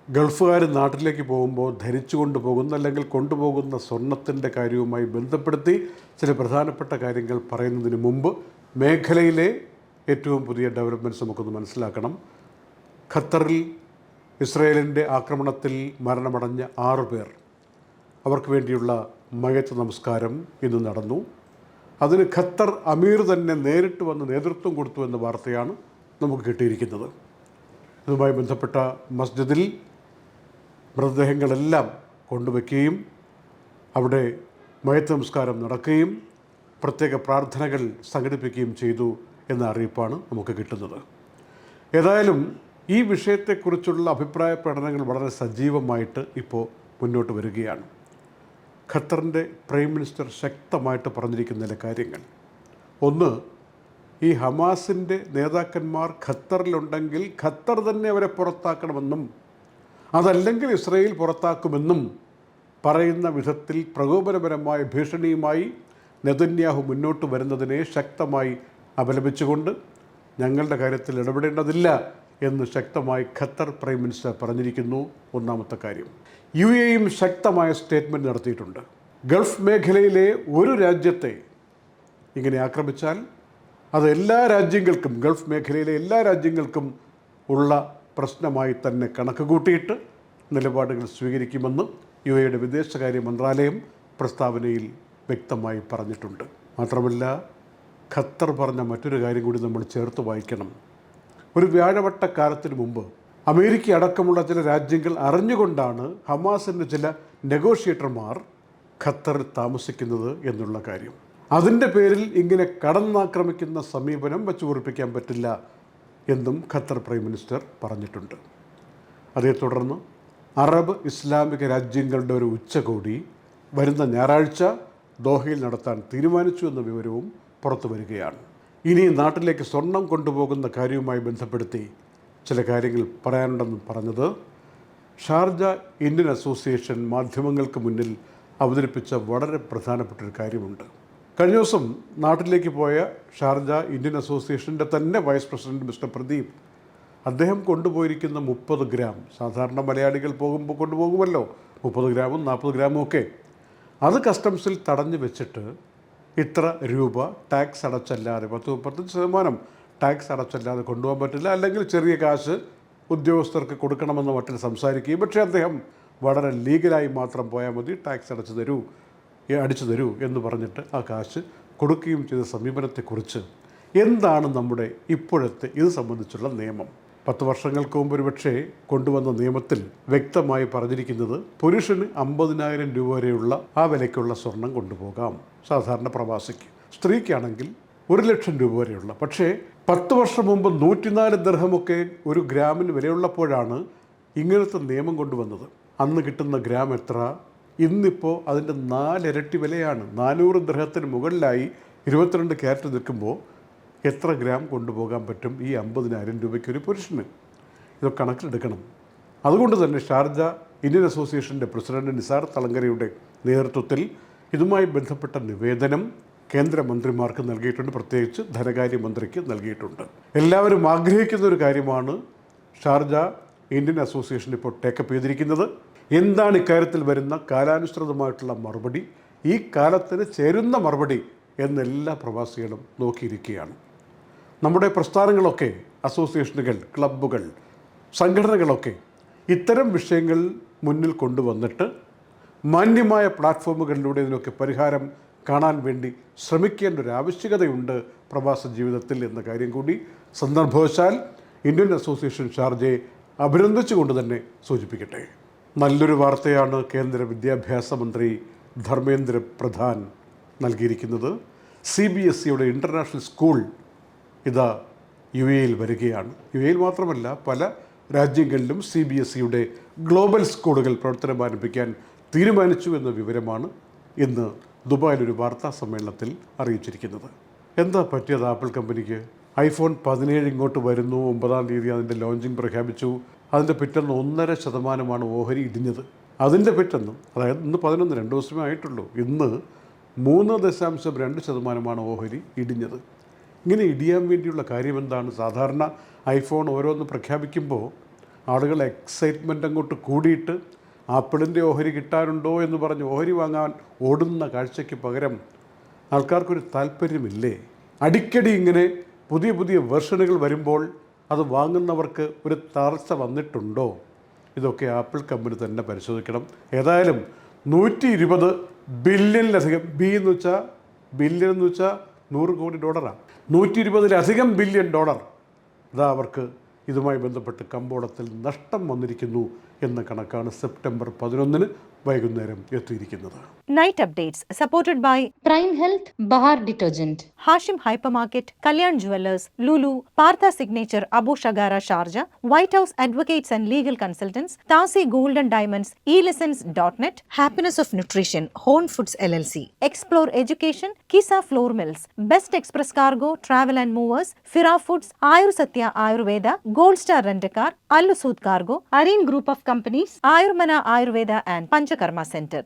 ഗൾഫുകാർ നാട്ടിലേക്ക് പോകുമ്പോൾ ധരിച്ചു കൊണ്ടുപോകുന്ന അല്ലെങ്കിൽ കൊണ്ടുപോകുന്ന സ്വർണത്തിൻ്റെ കാര്യവുമായി ബന്ധപ്പെടുത്തി ചില പ്രധാനപ്പെട്ട കാര്യങ്ങൾ പറയുന്നതിന് മുമ്പ് മേഖലയിലെ ഏറ്റവും പുതിയ ഡെവലപ്മെൻറ്റ്സ് നമുക്കൊന്ന് മനസ്സിലാക്കണം. ഖത്തറിൽ ഇസ്രയേലിൻ്റെ ആക്രമണത്തിൽ മരണമടഞ്ഞ 6 പേർ, അവർക്ക് വേണ്ടിയുള്ള മയ്യത്ത് നമസ്കാരം ഇന്ന് നടന്നു. അതിന് ഖത്തർ അമീർ തന്നെ നേരിട്ട് വന്ന് നേതൃത്വം കൊടുത്തു എന്ന വാർത്തയാണ് നമുക്ക് കിട്ടിയിരിക്കുന്നത്. ഇതുമായി ബന്ധപ്പെട്ട മസ്ജിദിൽ മൃതദേഹങ്ങളെല്ലാം കൊണ്ടുവയ്ക്കുകയും അവിടെ മയ്യത്ത് നമസ്കാരം നടക്കുകയും പ്രത്യേക പ്രാർത്ഥനകൾ സംഘടിപ്പിക്കുകയും ചെയ്തു എന്ന അറിയിപ്പാണ് നമുക്ക് കിട്ടുന്നത്. ഏതായാലും ഈ വിഷയത്തെക്കുറിച്ചുള്ള അഭിപ്രായ പ്രകടനങ്ങൾ വളരെ സജീവമായിട്ട് ഇപ്പോൾ മുന്നോട്ട് വരികയാണ്. ഖത്തറിൻ്റെ പ്രൈം മിനിസ്റ്റർ ശക്തമായിട്ട് പറഞ്ഞിരിക്കുന്ന ചില കാര്യങ്ങൾ. ഒന്ന്, ഈ ഹമാസിൻ്റെ നേതാക്കന്മാർ ഖത്തറിലുണ്ടെങ്കിൽ ഖത്തർ തന്നെ അവരെ പുറത്താക്കണമെന്നും അതല്ലെങ്കിൽ ഇസ്രയേൽ പുറത്താക്കുമെന്നും പറയുന്ന വിധത്തിൽ പ്രകോപനപരമായ ഭീഷണിയുമായി നെതന്യാഹു മുന്നോട്ട് വരുന്നതിനെ ശക്തമായി അപലപിച്ചുകൊണ്ട് ഞങ്ങളുടെ കാര്യത്തിൽ ഇടപെടേണ്ടതില്ല എന്ന് ശക്തമായി ഖത്തർ പ്രൈം മിനിസ്റ്റർ പറഞ്ഞിരിക്കുന്നു. ഒന്നാമത്തെ കാര്യം. യും ശക്തമായ സ്റ്റേറ്റ്മെൻറ്റ് നടത്തിയിട്ടുണ്ട്. ഗൾഫ് മേഖലയിലെ ഒരു രാജ്യത്തെ ഇങ്ങനെ ആക്രമിച്ചാൽ അത് എല്ലാ രാജ്യങ്ങൾക്കും, ഗൾഫ് മേഖലയിലെ എല്ലാ രാജ്യങ്ങൾക്കും ഉള്ള പ്രശ്നമായി തന്നെ കണക്ക് കൂട്ടിയിട്ട് നിലപാടുകൾ സ്വീകരിക്കുമെന്ന് യുടെ വിദേശകാര്യ മന്ത്രാലയം പ്രസ്താവനയിൽ വ്യക്തമായി പറഞ്ഞിട്ടുണ്ട്. മാത്രമല്ല, ഖത്തർ പറഞ്ഞ മറ്റൊരു കാര്യം കൂടി നമ്മൾ ചേർത്ത് വായിക്കണം. ഒരു വ്യാഴവട്ടക്കാലത്തിന് മുമ്പ് അമേരിക്ക അടക്കമുള്ള ചില രാജ്യങ്ങൾ അറിഞ്ഞുകൊണ്ടാണ് ഹമാസിൻ്റെ ചില നെഗോഷിയേറ്റർമാർ ഖത്തറിൽ താമസിക്കുന്നത് എന്നുള്ള കാര്യം. അതിൻ്റെ പേരിൽ ഇങ്ങനെ കടന്നാക്രമിക്കുന്ന സമീപനം വച്ചു ഉറപ്പിക്കാൻ പറ്റില്ല എന്നും ഖത്തർ പ്രൈം മിനിസ്റ്റർ പറഞ്ഞിട്ടുണ്ട്. അതേ തുടർന്ന് അറബ് ഇസ്ലാമിക രാജ്യങ്ങളുടെ ഒരു ഉച്ചകോടി വരുന്ന ഞായറാഴ്ച ദോഹയിൽ നടത്താൻ തീരുമാനിച്ചു എന്ന വിവരവും പുറത്തു വരികയാണ്. ഇനി നാട്ടിലേക്ക് സ്വർണം കൊണ്ടുപോകുന്ന കാര്യവുമായി ബന്ധപ്പെടുത്തി ചില കാര്യങ്ങൾ പറയാനുണ്ടെന്ന് പറഞ്ഞത് ഷാർജ ഇന്ത്യൻ അസോസിയേഷൻ മാധ്യമങ്ങൾക്ക് മുന്നിൽ അവതരിപ്പിച്ച വളരെ പ്രധാനപ്പെട്ടൊരു കാര്യമുണ്ട്. കഴിഞ്ഞ ദിവസം നാട്ടിലേക്ക് പോയ ഷാർജ ഇന്ത്യൻ അസോസിയേഷൻ്റെ തന്നെ വൈസ് പ്രസിഡന്റ് മിസ്റ്റർ പ്രദീപ്, അദ്ദേഹം കൊണ്ടുപോയിരിക്കുന്ന 30 ഗ്രാം, സാധാരണ മലയാളികൾ പോകുമ്പോൾ കൊണ്ടുപോകുമല്ലോ 30 ഗ്രാമും 40 ഗ്രാമും ഒക്കെ, അത് കസ്റ്റംസിൽ തടഞ്ഞു വെച്ചിട്ട് ഇത്ര രൂപ ടാക്സ് അടച്ചല്ലാതെ 10-35% ടാക്സ് അടച്ചല്ലാതെ കൊണ്ടുപോകാൻ പറ്റില്ല, അല്ലെങ്കിൽ ചെറിയ കാശ് ഉദ്യോഗസ്ഥർക്ക് കൊടുക്കണമെന്ന് മറ്റിൽ സംസാരിക്കുകയും, പക്ഷേ അദ്ദേഹം വളരെ ലീഗലായി മാത്രം പോയാൽ മതി, ടാക്സ് അടിച്ചു തരൂ എന്ന് പറഞ്ഞിട്ട് ആ കാശ് കൊടുക്കുകയും ചെയ്ത സമീപനത്തെക്കുറിച്ച് എന്താണ് നമ്മുടെ ഇപ്പോഴത്തെ ഇത് സംബന്ധിച്ചുള്ള നിയമം? 10 വർഷങ്ങൾക്ക് മുമ്പ് ഒരുപക്ഷെ കൊണ്ടുവന്ന നിയമത്തിൽ വ്യക്തമായി പറഞ്ഞിരിക്കുന്നത് പുരുഷന് 50,000 രൂപ വരെയുള്ള ആ വിലയ്ക്കുള്ള സ്വർണം കൊണ്ടുപോകാം സാധാരണ പ്രവാസിക്ക്, സ്ത്രീക്കാണെങ്കിൽ 1,00,000 രൂപ വരെയുള്ള. പക്ഷേ 10 വർഷം മുമ്പ് 104 ദിർഹമൊക്കെ ഒരു ഗ്രാമിന് വിലയുള്ളപ്പോഴാണ് ഇങ്ങനത്തെ നിയമം കൊണ്ടുവന്നത്. അന്ന് കിട്ടുന്ന ഗ്രാം എത്ര? ഇന്നിപ്പോൾ അതിൻ്റെ 4 ഇരട്ടി വിലയാണ്. 400 ദിർഹത്തിന് മുകളിലായി 22 ക്യാരറ്റ് നിൽക്കുമ്പോൾ എത്ര ഗ്രാം കൊണ്ടുപോകാൻ പറ്റും ഈ 50,000 രൂപയ്ക്ക് ഒരു പുരുഷന്? ഇതൊക്കെ കണക്കിലെടുക്കണം. അതുകൊണ്ട് തന്നെ ഷാർജ ഇന്ത്യൻ അസോസിയേഷൻ്റെ പ്രസിഡന്റ് നിസാർ തളങ്കരയുടെ നേതൃത്വത്തിൽ ഇതുമായി ബന്ധപ്പെട്ട നിവേദനം കേന്ദ്രമന്ത്രിമാർക്ക് നൽകിയിട്ടുണ്ട്, പ്രത്യേകിച്ച് ധനകാര്യമന്ത്രിക്ക് നൽകിയിട്ടുണ്ട്. എല്ലാവരും ആഗ്രഹിക്കുന്ന ഒരു കാര്യമാണ് ഷാർജ ഇന്ത്യൻ അസോസിയേഷൻ ഇപ്പോൾ ടേക്കപ്പ് ചെയ്തിരിക്കുന്നത്. എന്താണ് ഇക്കാര്യത്തിൽ വരുന്ന കാലാനുസൃതമായിട്ടുള്ള മറുപടി, ഈ കാലത്തിന് ചേരുന്ന മറുപടി എന്നെല്ലാ പ്രവാസികളും നോക്കിയിരിക്കുകയാണ്. നമ്മുടെ പ്രസ്ഥാനങ്ങളൊക്കെ, അസോസിയേഷനുകൾ, ക്ലബ്ബുകൾ, സംഘടനകളൊക്കെ ഇത്തരം വിഷയങ്ങൾ മുന്നിൽ കൊണ്ടുവന്നിട്ട് മാന്യമായ പ്ലാറ്റ്ഫോമുകളിലൂടെ ഇതിനൊക്കെ പരിഹാരം കാണാൻ വേണ്ടി ശ്രമിക്കേണ്ട ഒരു ആവശ്യകതയുണ്ട് പ്രവാസ ജീവിതത്തിൽ എന്ന കാര്യം കൂടി സന്ദർഭവശാൽ ഇന്ത്യൻ അസോസിയേഷൻ ഷാർജയെ അഭിനന്ദിച്ചുകൊണ്ട് തന്നെ സൂചിപ്പിക്കട്ടെ. നല്ലൊരു വാർത്തയാണ് കേന്ദ്ര വിദ്യാഭ്യാസ മന്ത്രി ധർമ്മേന്ദ്ര പ്രധാൻ നൽകിയിരിക്കുന്നത്. CBSEയുടെ ഇൻ്റർനാഷണൽ സ്കൂൾ ഇതാ UAEയിൽ വരികയാണ്. UAEയിൽ മാത്രമല്ല പല രാജ്യങ്ങളിലും CBSEയുടെ ഗ്ലോബൽ സ്കൂളുകൾ പ്രവർത്തനം ആരംഭിക്കാൻ തീരുമാനിച്ചു എന്ന വിവരമാണ് ഇന്ന് ദുബായിലൊരു വാർത്താ സമ്മേളനത്തിൽ അറിയിച്ചിരിക്കുന്നത്. എന്താ പറ്റിയത് ആപ്പിൾ കമ്പനിക്ക്? iPhone 17 ഇങ്ങോട്ട് വരുന്നു, 9-ാം തീയതി അതിൻ്റെ ലോഞ്ചിങ് പ്രഖ്യാപിച്ചു. അതിൻ്റെ പിറ്റേന്ന് 1.5% ഓഹരി ഇടിഞ്ഞത്. അതിൻ്റെ പിറ്റേന്ന്, അതായത് ഇന്ന് 11, 2 ദിവസമേ ആയിട്ടുള്ളൂ, ഇന്ന് 3.2% ഓഹരി ഇടിഞ്ഞത്. ഇങ്ങനെ ഇടിയാൻ വേണ്ടിയുള്ള കാര്യം എന്താണ്? സാധാരണ ഐഫോൺ ഓരോന്ന് പ്രഖ്യാപിക്കുമ്പോൾ ആളുകൾ എക്സൈറ്റ്മെൻ്റ് അങ്ങോട്ട് കൂടിയിട്ട് ആപ്പിളിൻ്റെ ഓഹരി കിട്ടാനുണ്ടോ എന്ന് പറഞ്ഞ് ഓഹരി വാങ്ങാൻ ഓടുന്ന കാഴ്ചയ്ക്ക് പകരം ആൾക്കാർക്കൊരു താല്പര്യമില്ലേ? അടിക്കടി ഇങ്ങനെ പുതിയ പുതിയ വെർഷനുകൾ വരുമ്പോൾ അത് വാങ്ങുന്നവർക്ക് ഒരു തളർച്ച വന്നിട്ടുണ്ടോ? ഇതൊക്കെ ആപ്പിൾ കമ്പനി തന്നെ പരിശോധിക്കണം. ഏതായാലും 120 ബില്യണിലധികം, ബില്യൺ എന്ന് വെച്ചാൽ $100 കോടി. 120-ലധികം ബില്യൺ ഡോളർ ഇതാ അവർക്ക് ഇതുമായി ബന്ധപ്പെട്ട് കമ്പോളത്തിൽ നഷ്ടം വന്നിരിക്കുന്നു എന്ന കണക്കാണ് സെപ്റ്റംബർ 11 വൈകുന്നേരം എത്തിയിരിക്കുന്നത്. Night updates supported by Prime Health, Bahar Detergent, Hashim Hypermarket, Kalyan Jewellers, Lulu, Partha Signature, Abu Shagara Sharjah, White House Advocates and Legal Consultants, Tasi Gold and Diamonds, eLessons.net, Happiness of Nutrition, Hone Foods LLC, Explore Education, Kisa Flour Mills, Best Express Cargo, Travel and Movers, Fira Foods, Ayur Satya Ayurveda, Gold Star Rent-A-Car, Al Usud Cargo, Areen Group of Companies, Ayurmana Ayurveda and Panchakarma Center.